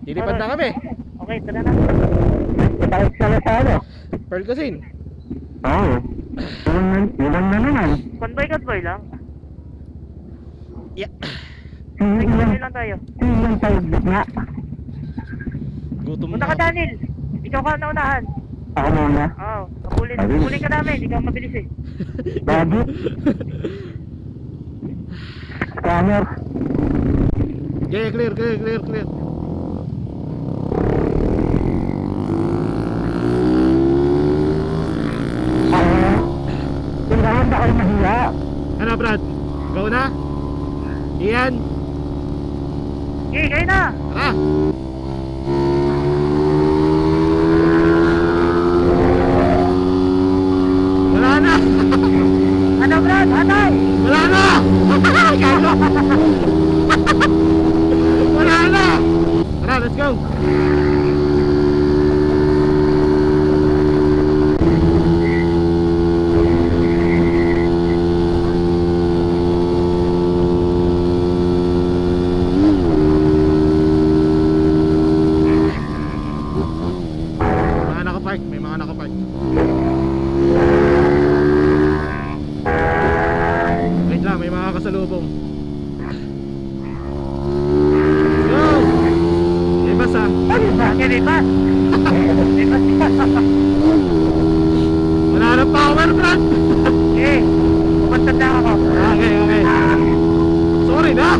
Lilipad na kami. Okay, tara na. Tapos pala sa ano? Pearl Cuisine. Oo. Ilan na naman. Convoy lang. Yeah. Convoy lang tayo. Ilan sa gitna. Gutom Punta ka, na. Daniel. Ikaw ka naunahan. Ako muna. Oo, habulin ka namin. Ikaw mabilis eh. Bago. Scanner. Yeah, clear. Tingnan ba kayo mahiya? Ano, Brad? Go na? Ian? Okay, kayo na. Tara! Wala na! Ano, Brad? Atay! Wala na! Gago! Wala na! Tara, let's go! May mga nakapark. Wait lang, may mga kasalubong. Go! Ibas ah. Okay, lipas. Wala na power, Brad. Okay, pupunta na ako. Okay. Sorry na.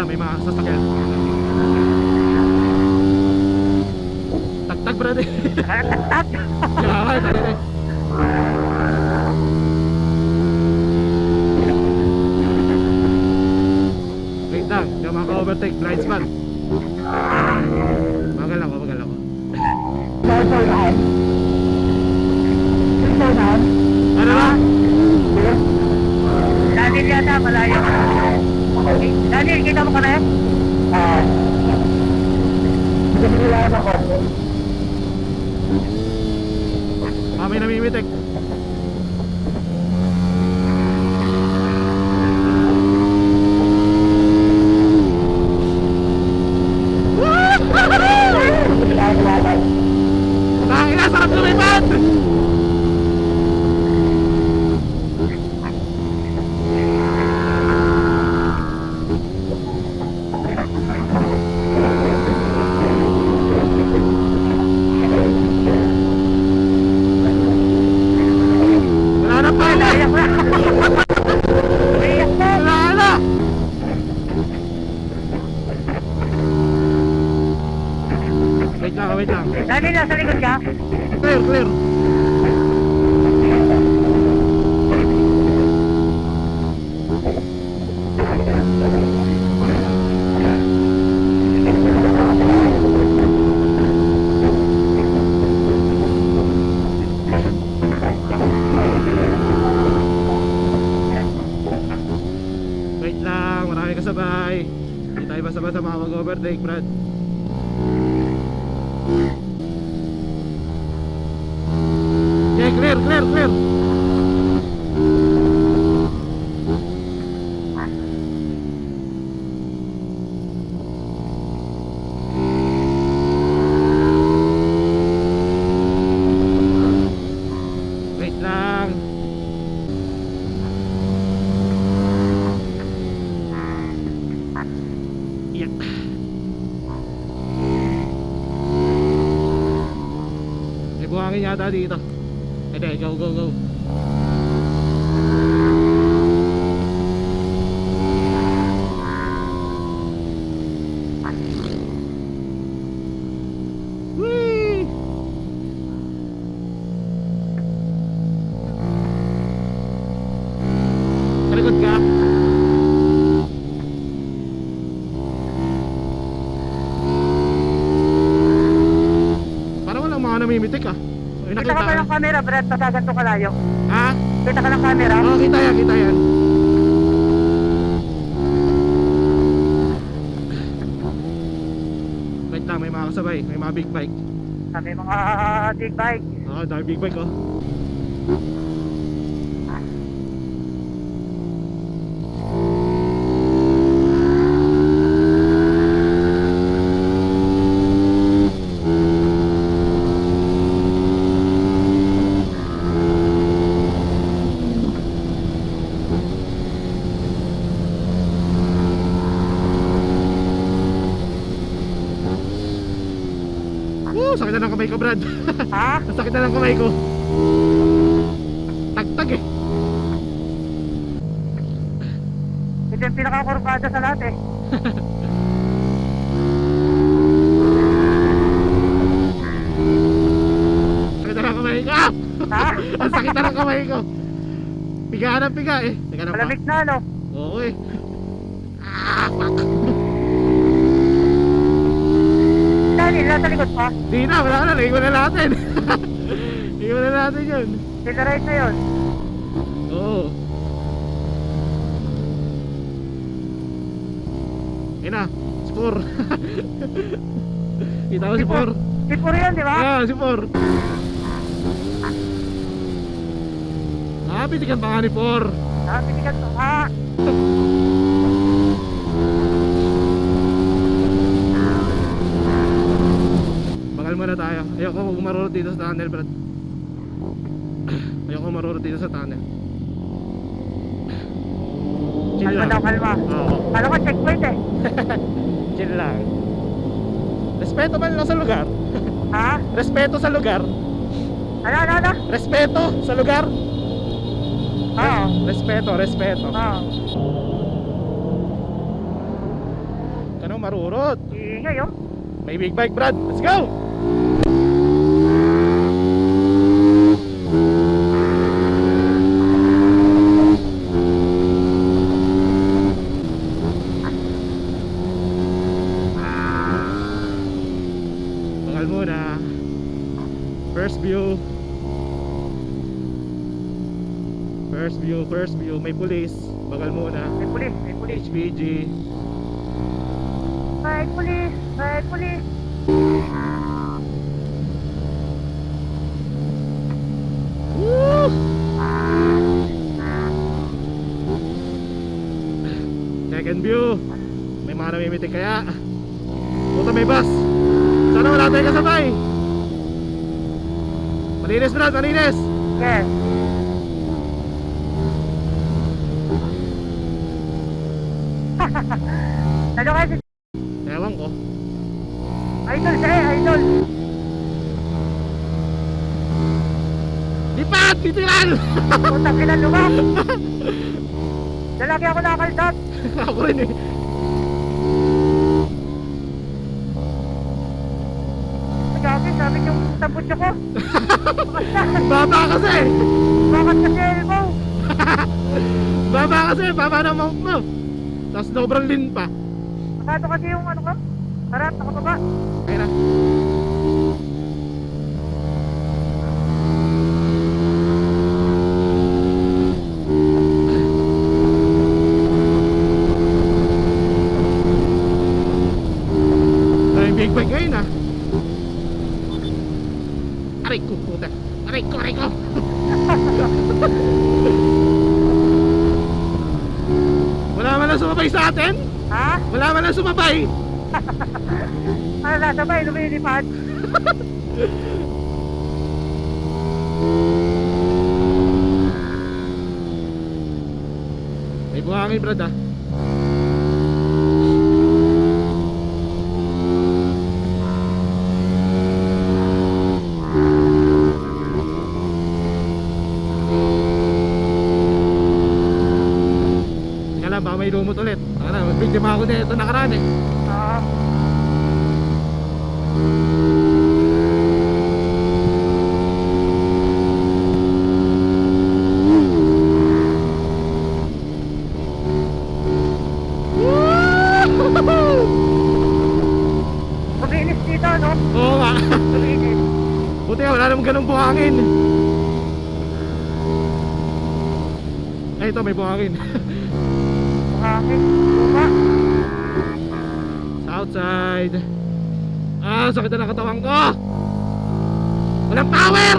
May mga sasakyan. Tagtag, Brad. Tag. Kailangan, tali na. Wait lang, hindi maka-overtake, blind spot. Bagal ako. Ano ba? Daniel yata, malayo. Okay. Daniel, kita mo ka na eh? May namimitik. Tangina, sarap lumipad! Wala na pa! Iyak na. Iyak na. Wala na! Wait lang. Daniel, nasa likod ka? Clear. Wait lang, marami kasabay. Hindi tayo basta-basta makapag-overtake, Brad. Okay, clear. Wait lang. Yeah. May buhangin yata dito. Ede, go. Whee! Sa likod ka. Parang walang mga namimitik ah. May Kita ka ba ng camera, Brad? Pagkaganto kalayo. Ha? Kita ka ng camera? Oo, kita yan. may mga kasabay, may mga big bike. Kami mga big bike. Oo, dami big bike oh. Sakit na ng kamay ko, Brad. Ha? Sakit na ng kamay ko. Tagtag eh. Ito yung pinakakurbada sa lahat eh. Sakit na ng kamay ko. Ah! Ha? Ang sakit na ng kamay ko. Piga ng piga eh. Teka na pa. Malamig na no? Oo eh. Ah, fuck. Dali, nasa likod pa. Di na, wala na. Iwan na natin. Iwan na natin yun. Sila ride na yun. Oo. Ayun na, si Por. Kita ko si Por. Si Puro yun, di ba? Ah, si Por. Ah, pitikan pa nga ni Por. Ah, pinigan to. Ah, Bakal muna tayo. Ayoko marurot dito sa tunnel, Brad. Ayoko marurot dito sa tunnel. Chill kalma lang. daw, kalma. Oo. Kala ko checkpoint eh. Chill lang. Respeto man lang sa lugar. Ha? Respeto sa lugar. Ano? Respeto sa lugar. Oo. Respeto. Oo. Ano marurot? Ingay oh. May big bike, Brad. Let's go! Bakal muna. First view. First view. May pulis. Bakal muna. May pulis. HPG. May pulis. Woo! Second view. May mga namimitik kaya. Puta, may bus. Sana wala tayong kasabay. Malinis, Brad, malinis. Yes. Ano kasi? Ewan ko. Idol siya eh, idol. Lipat! Titiran! Putang ina lumak. Lalaki ako nakakaldap. Ako rin eh. Sabi yung tambutso ko. Baba kasi! Bakit kasi elbow? Baba ng mount mo. Tapos sobrang lin pa. Masyado kasi yung ano ko. Harap, nakababa. Ayun na. Daming big bike ngayon ah. Aray ko, puta. Aray ko. Wala man lang sumabay sa atin? Ha? Wala man lang sumabay. Ano na, sabay, lumilipad. May buhangin, Brad ah. Teka lang, baka may lumot ulit. Magbigdima ako dito nakaraan eh. Oo. Mabinis dito, no? Oo nga. Mabinis. Buti nga, wala namang ganung buhangin. Ay, ito may buhangin. Hangin. Luma. Outside. Ah, sakit na ng katawan ko. Walang power.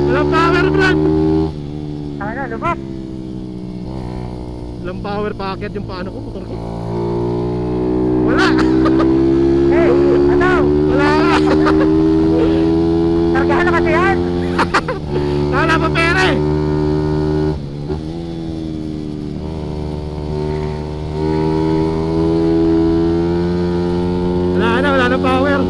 Walang power, Brad. Ano, lubak. Walang power packet yung paano ko, motor ko. Wala. Hey, ano? Wala. Kargahan na kasi yan. Wala pa pera eh. Wala na power.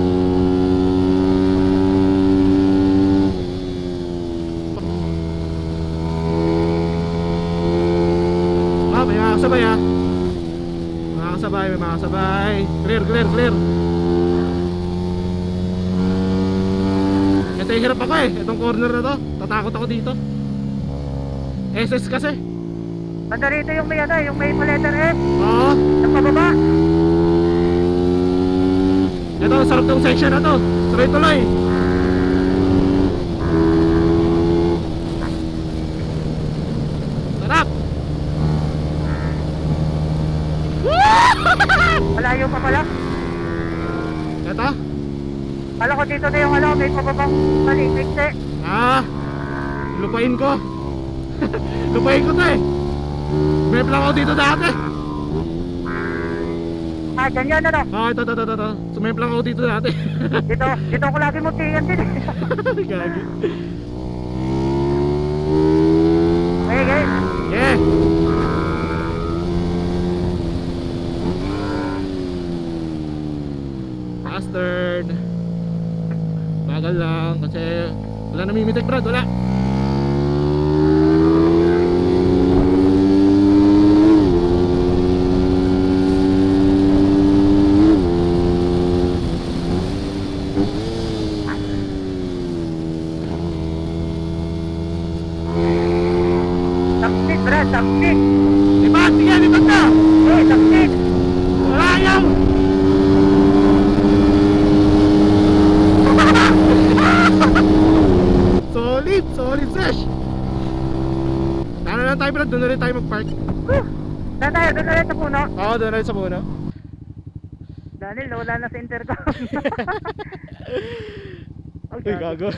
Ah, may makakasabay ah. Makakasabay, may makakasabay. Clear. Ito yung hirap ako eh. Itong corner na to. Tatakot ako dito. SS kasi. Banda rito yung may ano, yung may letter S. Oo. Yung pababa. Ito, sarap tong section na to. Tuloy. Sarap. Malayo pa pala. Ito. Kala ko dito na yung ano, may pababang maliklikse. Ah. Lupain ko. Lupain ko to eh. May plan ako dito dati. Ah, dyan yan ano. Ah, ito. Sumemplang ako dito dati. Dito ako lagi muntingan din eh. Gagi. Okay guys. Yeah. Bastard. Bagal lang kasi wala namimitik, Brad, wala. Taktik Brad, taktik. Lipat, sige, lipat na. Eh, taktik. Wala ayaw. Solid sesh. Tara lang tayo, Brad, doon na rin tayo mag-park. Saan tayo? Doon ulit sa puno. Oo, doon na rin sa puno. Daniel, wala na sa intercom. Uy, gago.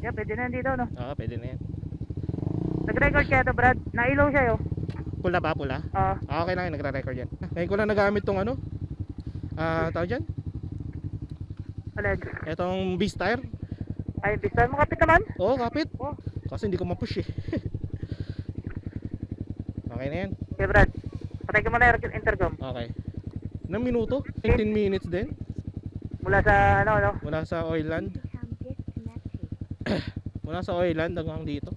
Yeah, pwede na yan dito, no? Oo, pwede na yan. Nag-record siya ito, Brad. Nailaw siya, yo. Pula ba, pula? Oo. Ah, okay lang, nagre-record yan. Ngayon ko lang nagamit tong ano, tawag dyan? Alin? Etong beast tire. Ay, bisa mo kapit naman. Oo, kapit. Oh. Kasi hindi ko ma-push eh. Okay na yan. Okay, Brad. Patay ko muna yung intercom. Okay. Ilang minuto? 15 minutes din. Mula sa, ano? Mula sa Oiland. Mula sa Oiland hanggang dito.